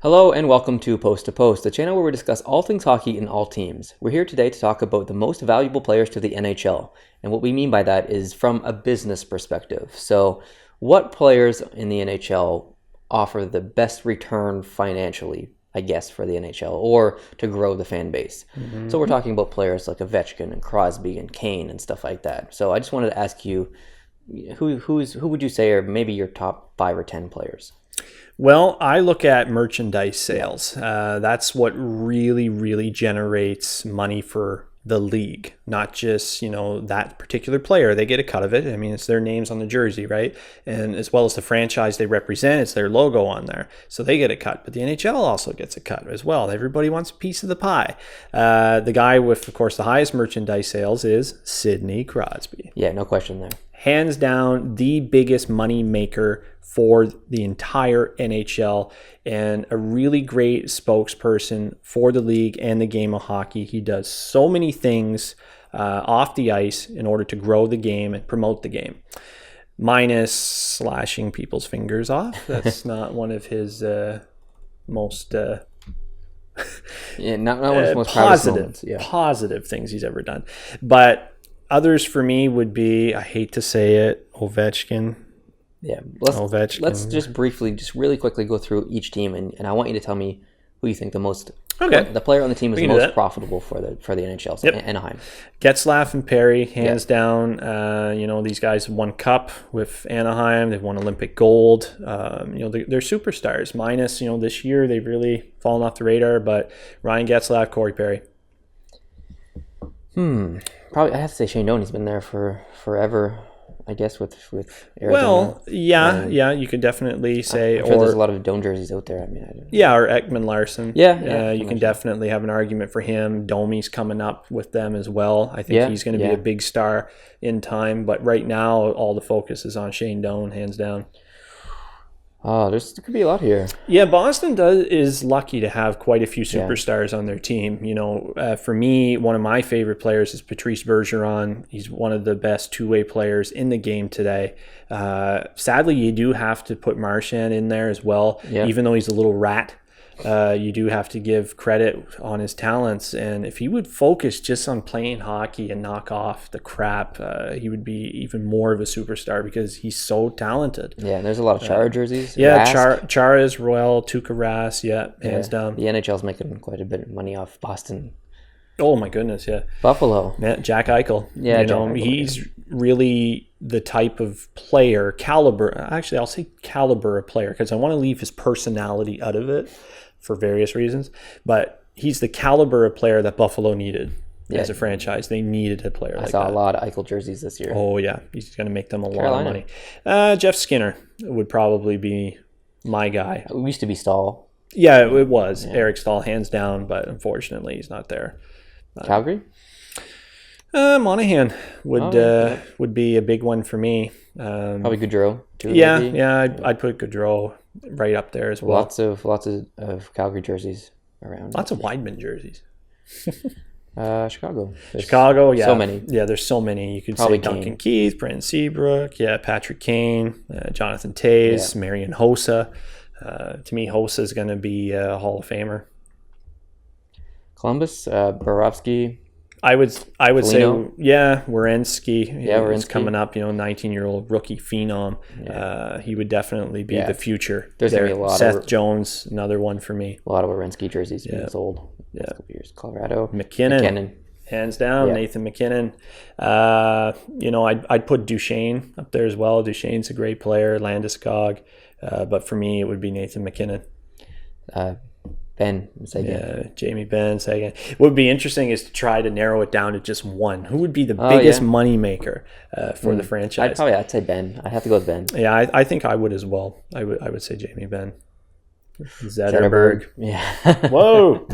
Hello and welcome to Post to Post, the channel where we discuss all things hockey in all teams. We're here today to talk about the most valuable players to the NHL. And what we mean by that is from a business perspective. So what players in the NHL offer the best return financially, I guess, for the NHL or to grow the fan base? So we're talking about players like Ovechkin and Crosby and Kane and stuff like that. So I just wanted to ask you, who would you say are maybe your top 5 or 10 players? Well, I look at merchandise sales. That's what really generates money for the league, not just, that particular player. They get a cut of it. I mean, it's their names on the jersey, right? And as well as the franchise they represent, it's their logo on there. So they get a cut. But the NHL also gets a cut as well. Everybody wants a piece of the pie. The guy with, of course, the highest merchandise sales is Sidney Crosby. Yeah, no question there. Hands down, the biggest money maker for the entire NHL and a really great spokesperson for the league and the game of hockey. He does so many things off the ice in order to grow the game and promote the game. Minus slashing people's fingers off. That's not one of his most not one of his most positive things he's ever done. But others for me would be, I hate to say it, Ovechkin. Yeah, let's just really quickly go through each team, and I want you to tell me who you think the player on the team is the most profitable for the NHL. So Anaheim. Getzlaf and Perry, hands down. These guys have won Cup with Anaheim. They've won Olympic gold. They're superstars. Minus, this year they've really fallen off the radar. But Ryan Getzlaf, Corey Perry. Probably I have to say Shane Doan. He's been there for forever, I guess, with Arizona. Well, yeah, you could definitely say. I'm sure there's a lot of Doan jerseys out there. I mean, or Ekman Larsen. You can Larsen. definitely have an argument for him. Domi's coming up with them as well. I think he's going to be a big star in time. But right now, all the focus is on Shane Doan, hands down. Oh, there could be a lot here. Yeah, Boston is lucky to have quite a few superstars on their team. For me, one of my favorite players is Patrice Bergeron. He's one of the best two-way players in the game today. Sadly, you do have to put Marchand in there as well, even though he's a little rat. You do have to give credit on his talents, and if he would focus just on playing hockey and knock off the crap, he would be even more of a superstar because he's so talented. Yeah, and there's a lot of Chara jerseys. Chara as well, Tuukka Rask, hands down. The NHL's making quite a bit of money off Boston. Oh my goodness, Buffalo. Jack Eichel. He's really the type of player, caliber. Actually, I'll say caliber of player because I want to leave his personality out of it for various reasons. But he's the caliber of player that Buffalo needed as a franchise. They needed a player like that. I saw a lot of Eichel jerseys this year. Oh, yeah. He's going to make them a lot of money. Jeff Skinner would probably be my guy. It used to be Stahl. Yeah, it was. Yeah. Eric Stahl, hands down, but unfortunately he's not there. Calgary? Monahan would be a big one for me. Probably Gaudreau too. I'd put Gaudreau right up there as well. Lots of Calgary jerseys around. Lots of Weidman jerseys. Chicago. Chicago, so many. Yeah, there's so many. You could probably say Duncan Keith, Brandon Seabrook, Patrick Kane, Jonathan Toews, Marian Hossa. To me, Hossa is going to be a Hall of Famer. Columbus, Borowski. I would Foligno. say, Werenski. Werenski coming up, 19-year-old rookie phenom. Yeah. He would definitely be the future. There's going to be a lot Seth Jones, another one for me. A lot of Werenski jerseys being sold. Yeah. Couple years. Colorado. McKinnon. Hands down, Nathan McKinnon. I'd put Duchesne up there as well. Duchesne's a great player. Landeskog. But for me, it would be Nathan McKinnon. Ben Sagan. Yeah, Jamie Benn Sagan. What would be interesting is to try to narrow it down to just one. Who would be the biggest money maker for the franchise? I'd say Ben. I'd have to go with Ben. Yeah, I think I would as well. I would say Jamie Benn. Zetterberg. Yeah. Whoa.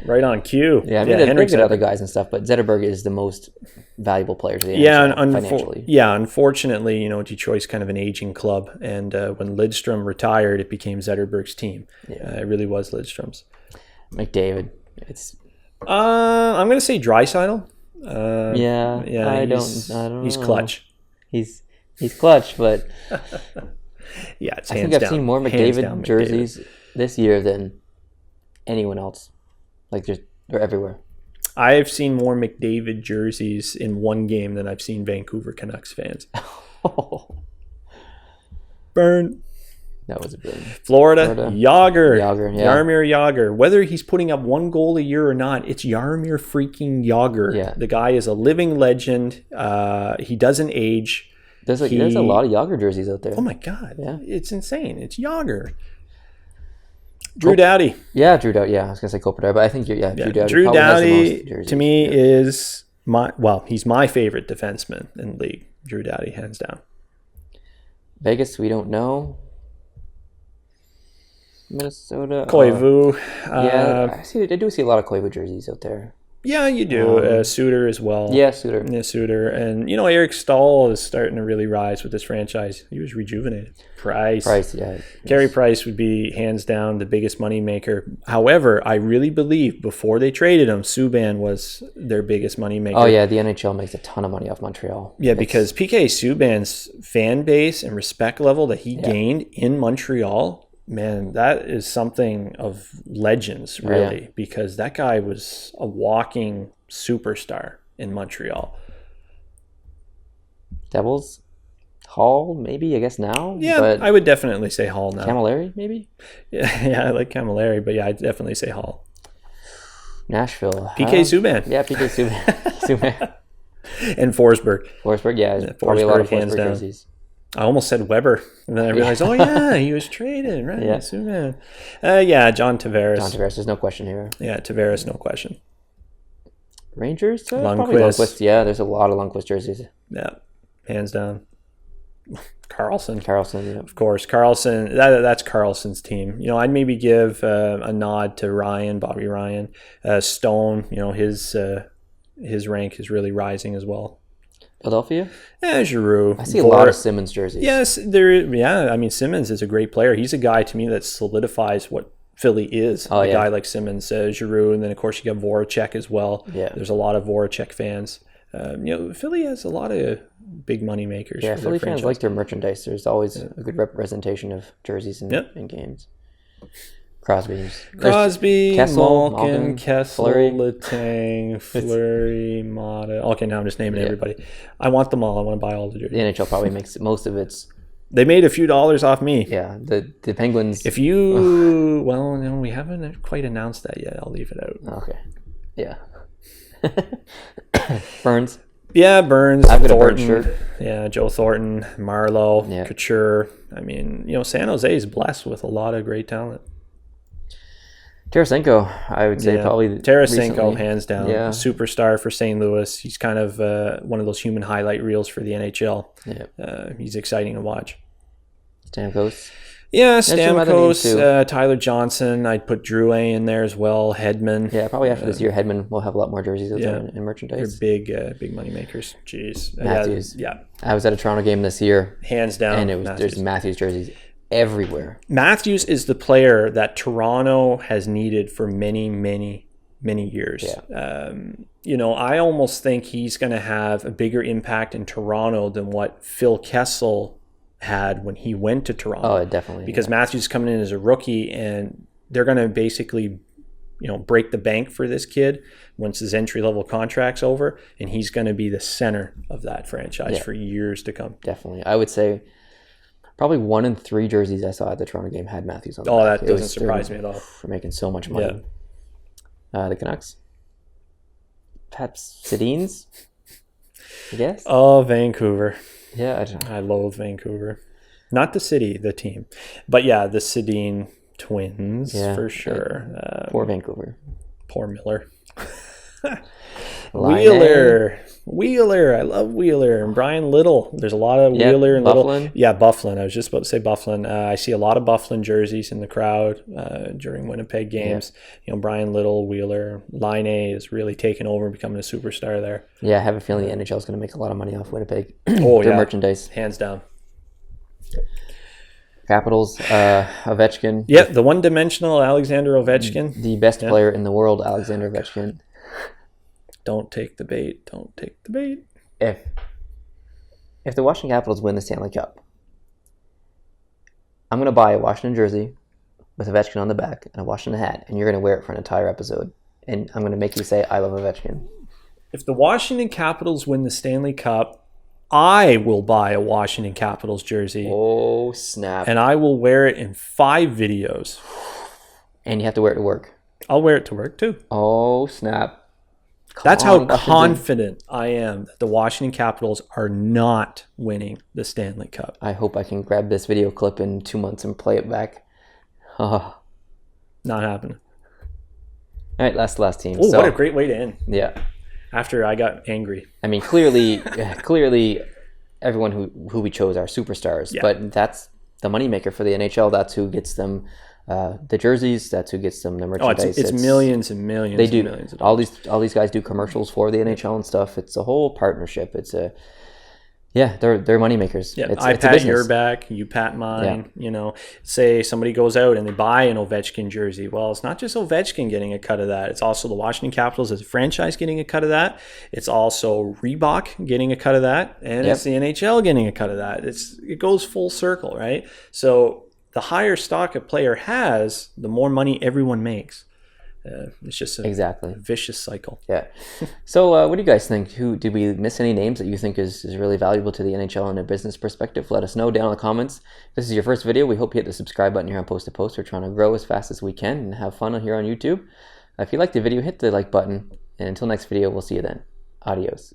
Right on cue. Yeah, I mean, there's good other guys and stuff, but Zetterberg is the most valuable player to the NHL financially. Unfortunately, Detroit's kind of an aging club, and when Lidstrom retired, it became Zetterberg's team. It really was Lidstrom's. McDavid. I'm going to say Draisaitl. I don't know. He's clutch. He's clutch, but yeah, it's I think I've seen more McDavid jerseys this year than anyone else. Like, they're everywhere. I've seen more McDavid jerseys in one game than I've seen Vancouver Canucks fans. Burn. That was a brilliant. Florida. Yager. Yeah. Jaromir Yager. Whether he's putting up 1 goal a year or not, it's Jaromir freaking Yager. Yeah. The guy is a living legend. He doesn't age. There's a lot of Yager jerseys out there. Oh my God. Yeah. It's insane. It's Yager. Drew Doughty. Yeah, Drew Doughty. Yeah, I was going to say Kopitar, but I think Drew Doughty. Drew probably has the Doughty, most jerseys. to me, is he's my favorite defenseman in the league. Drew Doughty, hands down. Vegas, we don't know. Minnesota. Koivu. I do see a lot of Koivu jerseys out there. Yeah, you do. Suter as well. Yeah, Suter. Yeah, Suter. And, Eric Stahl is starting to really rise with this franchise. He was rejuvenated. Price, yeah. Carey Price would be, hands down, the biggest moneymaker. However, I really believe before they traded him, Subban was their biggest moneymaker. Oh, yeah, the NHL makes a ton of money off Montreal. Yeah, because PK Subban's fan base and respect level that he gained in Montreal, man, that is something of legends, really, because that guy was a walking superstar in Montreal. Devils? Hall, maybe, I guess now? Yeah, but I would definitely say Hall now. Camilleri, maybe? Yeah, I like Camilleri, but yeah, I'd definitely say Hall. Nashville. PK Subban. Yeah, PK Subban. And Forsberg. Forsberg, yeah. Probably a lot of hands Forsberg down. jerseys. I almost said Weber, and then I realized, he was traded, right? Yeah. Subban. John Tavares. John Tavares, there's no question here. Yeah, Tavares, no question. Rangers? Lundqvist. Probably Lundqvist. Yeah, there's a lot of Lundqvist jerseys. Yeah, hands down. Carlson, yeah. of course. Carlson, that's Carlson's team. I'd maybe give a nod to Bobby Ryan. Stone, his rank is really rising as well. Philadelphia? Yeah, Giroux. I see a lot of Simmons jerseys. Yes, Simmons is a great player. He's a guy to me that solidifies what Philly is. A guy like Simmons, Giroux, and then of course you got Voracek as well. Yeah. There's a lot of Voracek fans. Philly has a lot of big money makers. Yeah, for Philly their fans like their merchandise. There's always a good representation of jerseys in games. Crosby, Malkin, Kessel, Fleury. Letang, Fleury, Mata. Okay, now I'm just naming everybody. I want them all. I want to buy all the jerseys. The NHL probably makes most of its. They made a few dollars off me. Yeah, the Penguins. If you, we haven't quite announced that yet. I'll leave it out. Okay. Yeah. Burns. Yeah, Burns. I've got Thornton. a Burns shirt. Yeah, Joe Thornton, Marlowe, Couture. I mean, San Jose is blessed with a lot of great talent. Tarasenko, I would say probably Tarasenko, recently. hands down. Yeah. Superstar for St. Louis. He's kind of one of those human highlight reels for the NHL. Yeah. He's exciting to watch. Stamkos. Yeah, Stamkos, Tyler Johnson. I'd put Drouin in there as well. Hedman. Yeah, probably after this year, Hedman will have a lot more jerseys out there in merchandise. They're big money makers. Jeez. Matthews. Yeah. I was at a Toronto game this year. Hands down. And there's Matthews jerseys everywhere. Matthews is the player that Toronto has needed for many, many, many years. Yeah. I almost think he's going to have a bigger impact in Toronto than what Phil Kessel had when he went to Toronto. Oh, definitely. Because Matthews is coming in as a rookie, and they're going to basically, break the bank for this kid once his entry-level contract's over, and he's going to be the center of that franchise for years to come. Definitely. I would say probably 1 in 3 jerseys I saw at the Toronto game had Matthews on the back. That doesn't surprise me at all. For making so much money. Yeah. The Canucks. Perhaps Sedins, I guess. Oh, Vancouver. Yeah, I loathe Vancouver. Not the city, the team. But yeah, the Sedin twins for sure. Poor Vancouver. Poor Miller. Wheeler. Wheeler. I love Wheeler. And Brian Little. There's a lot of Wheeler and Bufflin. Little. Yeah, Bufflin. I was just about to say Bufflin. I see a lot of Bufflin jerseys in the crowd during Winnipeg games. Brian Little, Wheeler. Line A is really taking over and becoming a superstar there. Yeah, I have a feeling the NHL is going to make a lot of money off Winnipeg. Oh, Their merchandise. Hands down. Capitals, Ovechkin. Yeah, the one-dimensional Alexander Ovechkin. The best player in the world, Alexander Ovechkin. Don't take the bait. Don't take the bait. If the Washington Capitals win the Stanley Cup, I'm going to buy a Washington jersey with Ovechkin on the back and a Washington hat, and you're going to wear it for an entire episode. And I'm going to make you say, I love Ovechkin. If the Washington Capitals win the Stanley Cup, I will buy a Washington Capitals jersey. Oh, snap. And I will wear it in 5 videos. And you have to wear it to work. I'll wear it to work too. Oh, snap. That's how confident I am that the Washington Capitals are not winning the Stanley Cup. I hope I can grab this video clip in 2 months and play it back. Oh. Not happening. All right, last team. Oh, what a great way to end. Yeah. After I got angry. I mean, clearly, everyone who we chose are superstars, but that's the moneymaker for the NHL. That's who gets them the jerseys. That's who gets them the merchandise. It's millions and millions. They do. And millions of dollars. All these guys do commercials for the NHL and stuff. It's a whole partnership. They're moneymakers. Yeah, it's I a pat business. your back, you pat mine. Say somebody goes out and they buy an Ovechkin jersey. Well, it's not just Ovechkin getting a cut of that. It's also the Washington Capitals as a franchise getting a cut of that. It's also Reebok getting a cut of that, and it's the NHL getting a cut of that. It goes full circle, right? So the higher stock a player has, the more money everyone makes. It's just a vicious cycle. Yeah. So what do you guys think? Did we miss any names that you think is really valuable to the NHL in a business perspective? Let us know down in the comments. If this is your first video, we hope you hit the subscribe button here on Post to Post. We're trying to grow as fast as we can and have fun here on YouTube. If you liked the video, hit the like button. And until next video, we'll see you then. Adios.